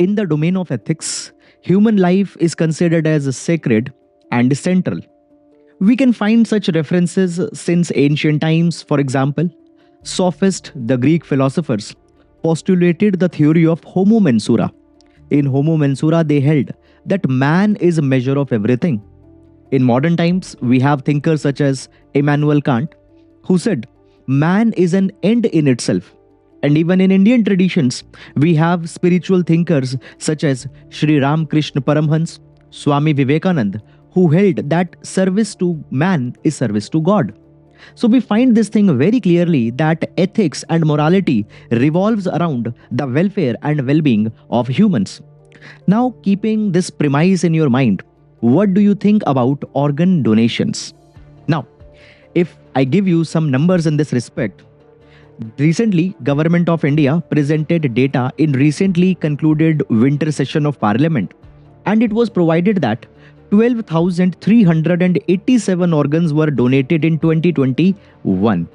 In the domain of ethics, human life is considered as sacred and central. We can find such references since ancient times. For example, Sophists, the Greek philosophers, postulated the theory of homo mensura. In homo mensura, they held that man is a measure of everything. In modern times, we have thinkers such as Immanuel Kant, who said man is an end in itself. And even in Indian traditions, we have spiritual thinkers such as Sri Ram Krishna Paramhans, Swami Vivekananda, who held that service to man is service to God. So we find this thing very clearly that ethics and morality revolves around the welfare and well-being of humans. Now, keeping this premise in your mind, what do you think about organ donations? Now, if I give you some numbers in this respect, recently Government of India presented data in recently concluded winter session of Parliament, and it was provided that 12,387 organs were donated in 2021.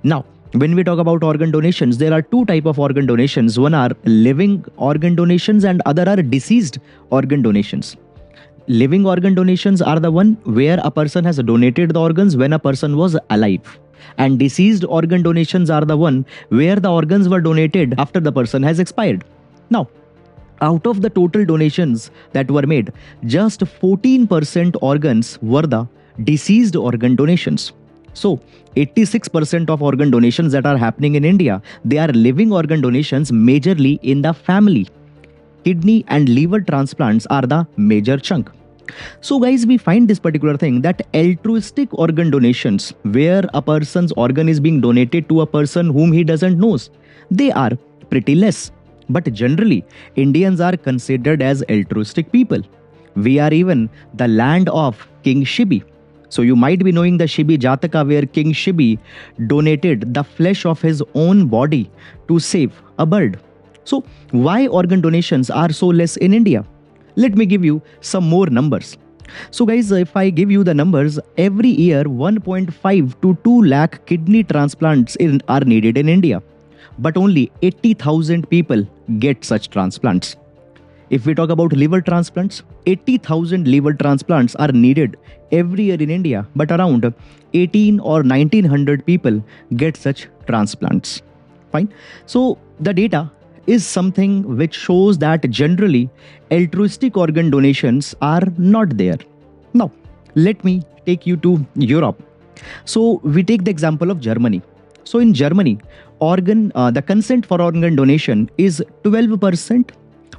Now, when we talk about organ donations, there are two types of organ donations. One are living organ donations and other are deceased organ donations. Living organ donations are the one where a person has donated the organs when a person was alive. And deceased organ donations are the one where the organs were donated after the person has expired. Now, out of the total donations that were made, just 14% organs were the deceased organ donations. So, 86% of organ donations that are happening in India, they are living organ donations majorly in the family. Kidney and liver transplants are the major chunk. So guys, we find this particular thing that altruistic organ donations, where a person's organ is being donated to a person whom he doesn't know, they are pretty less. But generally, Indians are considered as altruistic people. We are even the land of King Shibi. So you might be knowing the Shibi Jataka, where King Shibi donated the flesh of his own body to save a bird. So why organ donations are so less in India? Let me give you some more numbers. So guys, if I give you the numbers, every year 1.5 to 2 lakh kidney transplants are needed in India. But only 80,000 people get such transplants. If we talk about liver transplants, 80,000 liver transplants are needed every year in India, but around 18 or 1900 people get such transplants. Fine. So the data is something which shows that generally altruistic organ donations are not there. Now, let me take you to Europe. So we take the example of Germany. So in Germany, the consent for organ donation is 12%,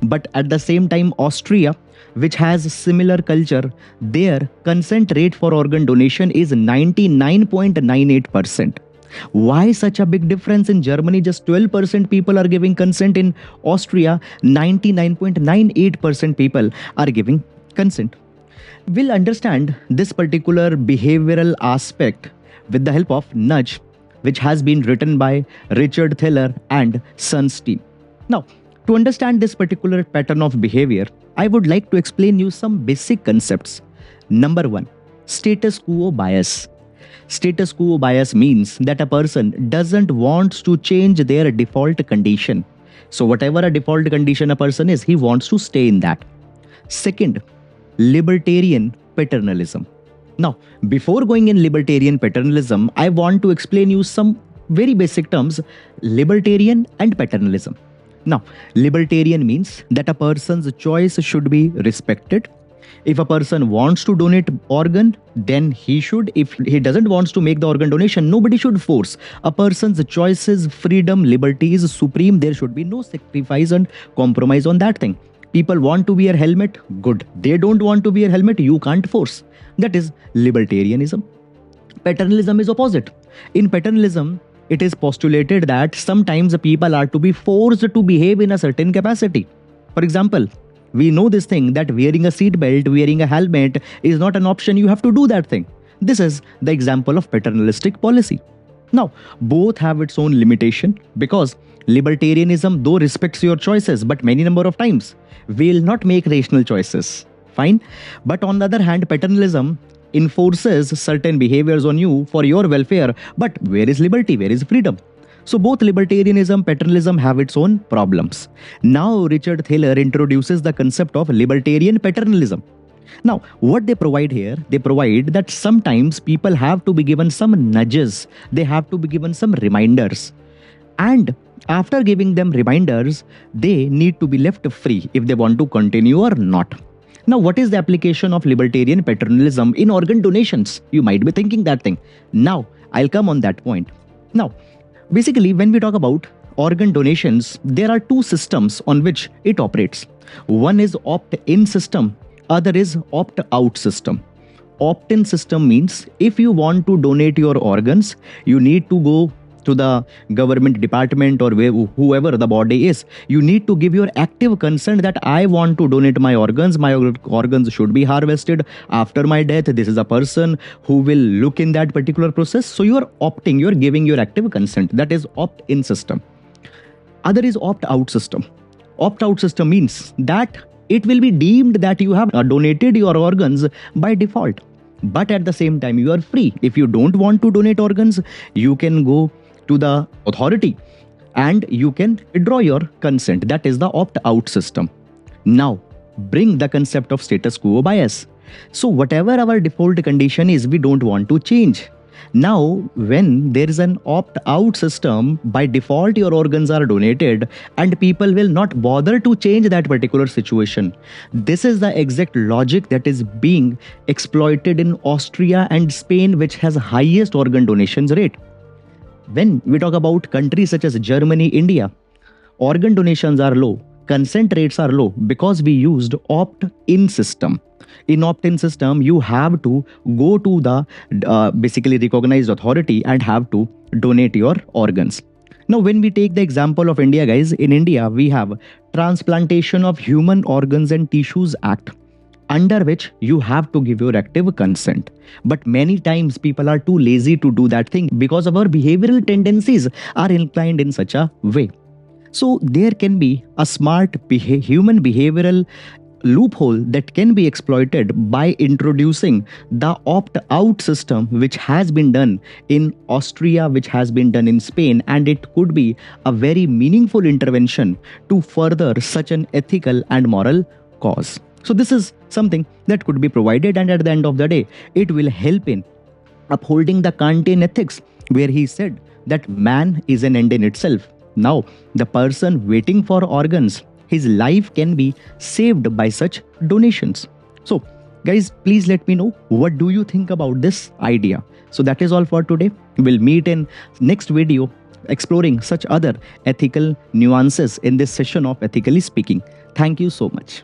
but at the same time Austria, which has similar culture, their consent rate for organ donation is 99.98%. Why such a big difference? In Germany, just 12% people are giving consent. In Austria, 99.98% people are giving consent. We'll understand this particular behavioral aspect with the help of Nudge, which has been written by Richard Thaler and Sons team. Now, to understand this particular pattern of behavior, I would like to explain you some basic concepts. Number one, status quo bias. Status quo bias means that a person doesn't want to change their default condition. So whatever a default condition a person is, he wants to stay in that. Second, libertarian paternalism. Now, before going in libertarian paternalism, I want to explain you some very basic terms, libertarian and paternalism. Now, libertarian means that a person's choice should be respected. If a person wants to donate organ, then he should. If he doesn't want to make the organ donation, nobody should force. A person's choices, freedom, liberty is supreme. There should be no sacrifice and compromise on that thing. People want to wear helmet, good. They don't want to wear helmet, you can't force. That is libertarianism. Paternalism is opposite. In paternalism, it is postulated that sometimes people are to be forced to behave in a certain capacity. For example, we know this thing that wearing a seat belt, wearing a helmet is not an option. You have to do that thing. This is the example of paternalistic policy. Now, both have its own limitation because libertarianism though respects your choices, but many number of times will not make rational choices. Fine. But on the other hand, paternalism enforces certain behaviors on you for your welfare. But where is liberty? Where is freedom? So both libertarianism, paternalism have its own problems. Now Richard Thaler introduces the concept of libertarian paternalism. Now, what they provide here, they provide that sometimes people have to be given some nudges, they have to be given some reminders. And after giving them reminders, they need to be left free if they want to continue or not. Now, what is the application of libertarian paternalism in organ donations? You might be thinking that thing. Now, I'll come on that point. Now, basically, when we talk about organ donations, there are two systems on which it operates. One is opt-in system, other is opt-out system. Opt-in system means if you want to donate your organs, you need to go to the government department or whoever the body is. You need to give your active consent that I want to donate my organs. My organs should be harvested after my death. This is a person who will look in that particular process. So you are opting, you are giving your active consent. That is opt-in system. Other is opt-out system. Opt-out system means that it will be deemed that you have donated your organs by default. But at the same time, you are free. If you don't want to donate organs, you can go to the authority and you can withdraw your consent. That is the opt-out system. Now, bring the concept of status quo bias. So whatever our default condition is, we don't want to change. Now, when there is an opt-out system, by default your organs are donated and people will not bother to change that particular situation. This is the exact logic that is being exploited in Austria and Spain, which has highest organ donations rate. When we talk about countries such as Germany, India, organ donations are low, consent rates are low because we used opt-in system. In opt-in system, you have to go to the basically recognized authority and have to donate your organs. Now, when we take the example of India, guys, in India, we have Transplantation of Human Organs and Tissues Act, under which you have to give your active consent. But many times people are too lazy to do that thing because of our behavioral tendencies are inclined in such a way. So there can be a smart human behavioral loophole that can be exploited by introducing the opt-out system, which has been done in Austria, which has been done in Spain, and it could be a very meaningful intervention to further such an ethical and moral cause. So this is something that could be provided, and at the end of the day, it will help in upholding the Kantian ethics, where he said that man is an end in itself. Now, the person waiting for organs, his life can be saved by such donations. So, guys, please let me know what do you think about this idea. So that is all for today. We'll meet in next video exploring such other ethical nuances in this session of Ethically Speaking. Thank you so much.